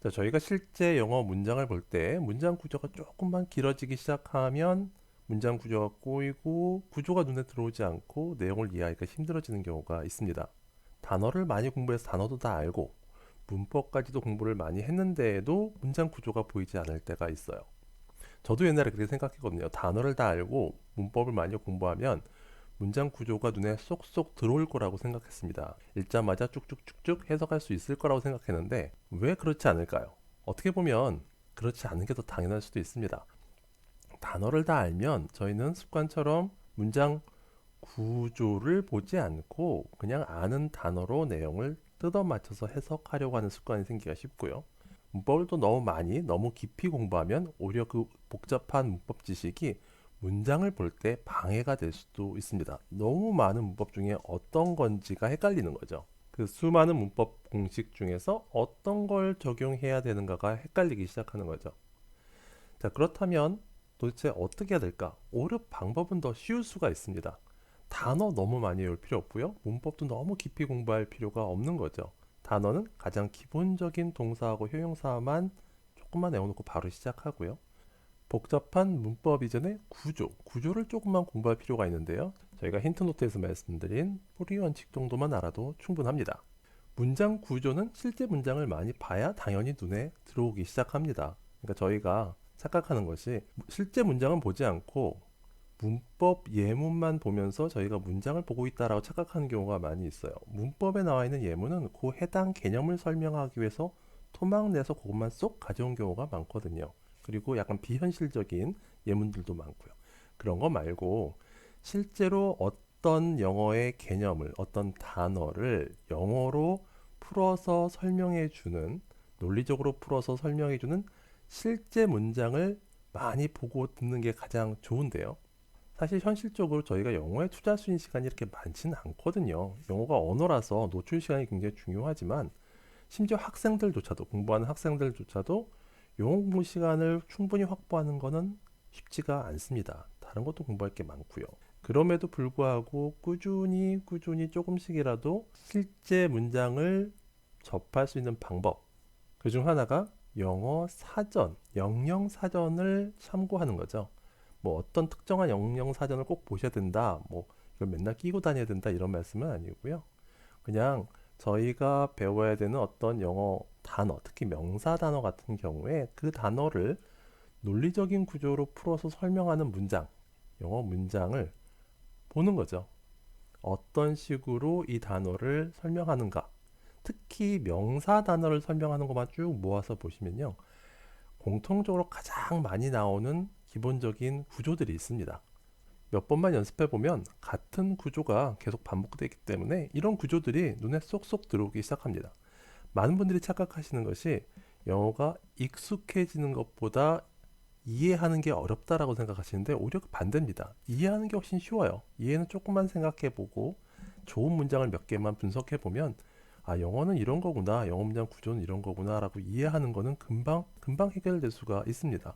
자, 저희가 실제 영어 문장을 볼 때 문장 구조가 조금만 길어지기 시작하면 문장 구조가 꼬이고 구조가 눈에 들어오지 않고 내용을 이해하기가 힘들어지는 경우가 있습니다. 단어를 많이 공부해서 단어도 다 알고 문법까지도 공부를 많이 했는데도 문장 구조가 보이지 않을 때가 있어요. 저도 옛날에 그렇게 생각했거든요. 단어를 다 알고 문법을 많이 공부하면 문장 구조가 눈에 쏙쏙 들어올 거라고 생각했습니다. 읽자마자 쭉쭉쭉쭉 해석할 수 있을 거라고 생각했는데 왜 그렇지 않을까요? 어떻게 보면 그렇지 않은 게 더 당연할 수도 있습니다. 단어를 다 알면 저희는 습관처럼 문장 구조를 보지 않고 그냥 아는 단어로 내용을 뜯어 맞춰서 해석하려고 하는 습관이 생기기가 쉽고요. 문법을 또 너무 많이, 너무 깊이 공부하면 오히려 그 복잡한 문법 지식이 문장을 볼 때 방해가 될 수도 있습니다. 너무 많은 문법 중에 어떤 건지가 헷갈리는 거죠. 그 수많은 문법 공식 중에서 어떤 걸 적용해야 되는가가 헷갈리기 시작하는 거죠. 자, 그렇다면 도대체 어떻게 해야 될까? 오히려 방법은 더 쉬울 수가 있습니다. 단어 너무 많이 외울 필요 없고요. 문법도 너무 깊이 공부할 필요가 없는 거죠. 단어는 가장 기본적인 동사하고 형용사만 조금만 외워놓고 바로 시작하고요. 복잡한 문법 이전에 구조를 조금만 공부할 필요가 있는데요. 저희가 힌트 노트에서 말씀드린 뿌리 원칙 정도만 알아도 충분합니다. 문장 구조는 실제 문장을 많이 봐야 당연히 눈에 들어오기 시작합니다. 그러니까 저희가 착각하는 것이 실제 문장은 보지 않고 문법 예문만 보면서 저희가 문장을 보고 있다라고 착각하는 경우가 많이 있어요. 문법에 나와 있는 예문은 그 해당 개념을 설명하기 위해서 토막 내서 그것만 쏙 가져온 경우가 많거든요. 그리고 약간 비현실적인 예문들도 많고요. 그런 거 말고 실제로 어떤 영어의 개념을, 어떤 단어를 영어로 풀어서 설명해 주는, 논리적으로 풀어서 설명해 주는 실제 문장을 많이 보고 듣는 게 가장 좋은데요. 사실 현실적으로 저희가 영어에 투자할 수 있는 시간이 이렇게 많지는 않거든요. 영어가 언어라서 노출 시간이 굉장히 중요하지만 심지어 학생들조차도 공부하는 학생들조차도 영어 공부 시간을 충분히 확보하는 것은 쉽지가 않습니다. 다른 것도 공부할 게 많고요. 그럼에도 불구하고 꾸준히 조금씩이라도 실제 문장을 접할 수 있는 방법. 그중 하나가 영어 사전, 영영 사전을 참고하는 거죠. 뭐 어떤 특정한 영영 사전을 꼭 보셔야 된다. 뭐 이걸 맨날 끼고 다녀야 된다 이런 말씀은 아니고요. 그냥 저희가 배워야 되는 어떤 영어 단어, 특히 명사 단어 같은 경우에 그 단어를 논리적인 구조로 풀어서 설명하는 문장, 영어 문장을 보는 거죠. 어떤 식으로 이 단어를 설명하는가. 특히 명사 단어를 설명하는 것만 쭉 모아서 보시면요. 공통적으로 가장 많이 나오는 기본적인 구조들이 있습니다. 몇 번만 연습해 보면 같은 구조가 계속 반복되기 때문에 이런 구조들이 눈에 쏙쏙 들어오기 시작합니다. 많은 분들이 착각하시는 것이 영어가 익숙해지는 것보다 이해하는 게 어렵다라고 생각하시는데 오히려 그 반대입니다. 이해하는 게 훨씬 쉬워요. 이해는 조금만 생각해 보고 좋은 문장을 몇 개만 분석해 보면 아, 영어는 이런 거구나. 영어 문장 구조는 이런 거구나라고 이해하는 거는 금방 해결될 수가 있습니다.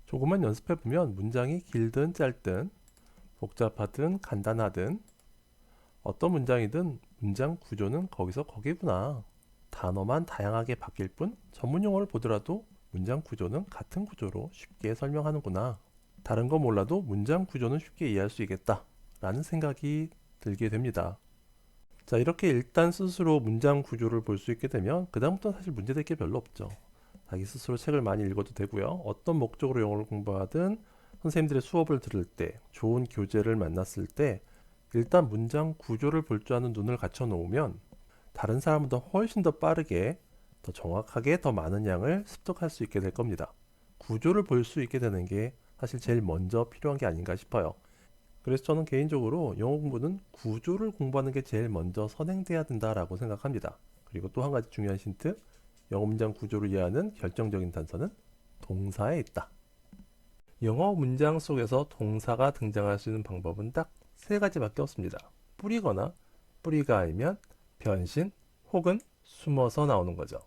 조금만 연습해 보면 문장이 길든 짧든 복잡하든 간단하든 어떤 문장이든 문장 구조는 거기서 거기구나. 단어만 다양하게 바뀔 뿐 전문 용어를 보더라도 문장 구조는 같은 구조로 쉽게 설명하는구나. 다른 거 몰라도 문장 구조는 쉽게 이해할 수 있겠다. 라는 생각이 들게 됩니다. 자, 이렇게 일단 스스로 문장 구조를 볼 수 있게 되면 그다음부터 사실 문제될 게 별로 없죠. 자기 스스로 책을 많이 읽어도 되고요. 어떤 목적으로 영어를 공부하든 선생님들의 수업을 들을 때, 좋은 교재를 만났을 때 일단 문장 구조를 볼 줄 아는 눈을 갖춰 놓으면 다른 사람보다 훨씬 더 빠르게, 더 정확하게 더 많은 양을 습득할 수 있게 될 겁니다. 구조를 볼 수 있게 되는 게 사실 제일 먼저 필요한 게 아닌가 싶어요. 그래서 저는 개인적으로 영어 공부는 구조를 공부하는 게 제일 먼저 선행돼야 된다라고 생각합니다. 그리고 또 한 가지 중요한 힌트, 영어 문장 구조를 이해하는 결정적인 단서는 동사에 있다. 영어 문장 속에서 동사가 등장할 수 있는 방법은 딱 세 가지밖에 없습니다. 뿌리거나 뿌리가 아니면 변신 혹은 숨어서 나오는 거죠.